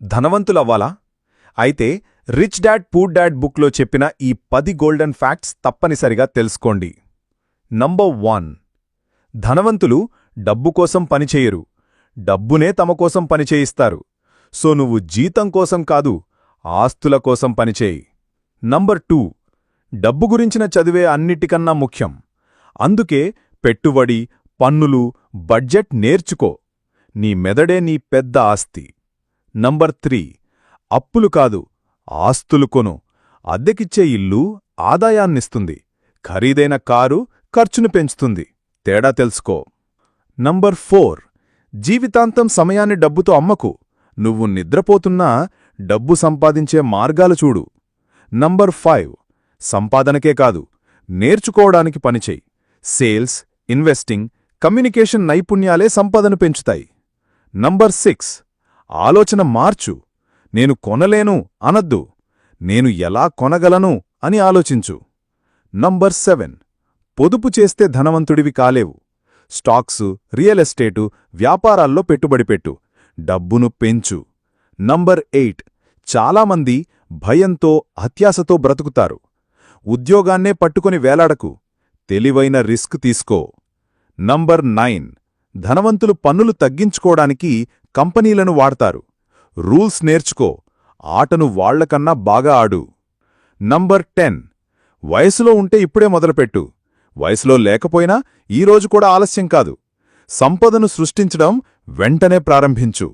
ధనవంతులవ్వాలా? అయితే rich dad poor dad బుక్లో చెప్పిన ఈ 10 గోల్డెన్ ఫ్యాక్ట్స్ తప్పనిసరిగా తెలుసుకోండి. నంబర్ 1. ధనవంతులు డబ్బు కోసం పనిచేయరు, డబ్బునే తమ కోసం పనిచేయిస్తారు. సో నువ్వు జీతం కోసం కాదు, ఆస్తుల కోసం పనిచేయి. నంబర్ 2. డబ్బు గురించిన చదివే అన్నిటికన్నా ముఖ్యం. అందుకే పెట్టుబడి, పన్నులు, బడ్జెట్ నేర్చుకో. నీ మెదడే నీ పెద్ద ఆస్తి. నంబర్ 3. అప్పులు కాదు, ఆస్తులు కొను. అద్దెకిచ్చే ఇల్లు ఆదాయాన్నిస్తుంది, ఖరీదైన కారు ఖర్చును పెంచుతుంది. తేడా తెలుసుకో. నంబర్ 4. జీవితాంతం సమయాన్ని డబ్బుతో అమ్మకు. నువ్వు నిద్రపోతున్నా డబ్బు సంపాదించే మార్గాలు చూడు. నంబర్ 5. సంపాదనకే కాదు, నేర్చుకోవడానికి పనిచేయి. సేల్స్, ఇన్వెస్టింగ్, కమ్యూనికేషన్ నైపుణ్యాలే సంపదను పెంచుతాయి. నంబర్ 6. ఆలోచన మార్చు. నేను కొనలేను అనద్దు, నేను ఎలా కొనగలను అని ఆలోచించు. నంబర్ 7. పొదుపు చేస్తే ధనవంతుడివి కాలేవు. స్టాక్సు, రియల్ ఎస్టేటు, వ్యాపారాల్లో పెట్టుబడి పెట్టు, డబ్బును పెంచు. నంబర్ 8. చాలామంది భయంతో, అత్యాశతో బ్రతుకుతారు. ఉద్యోగాన్నే పట్టుకొని వేలాడకు, తెలివైన రిస్క్ తీసుకో. నంబర్ 9. ధనవంతులు పన్నులు తగ్గించుకోవడానికి కంపెనీలను వాడతారు. రూల్స్ నేర్చుకో, ఆటను వాళ్లకన్నా బాగా ఆడు. నంబర్ 10. వయసులో ఉంటే ఇప్పుడే మొదలుపెట్టు, వయసులో లేకపోయినా ఈరోజు కూడా ఆలస్యం కాదు. సంపదను సృష్టించడం వెంటనే ప్రారంభించు.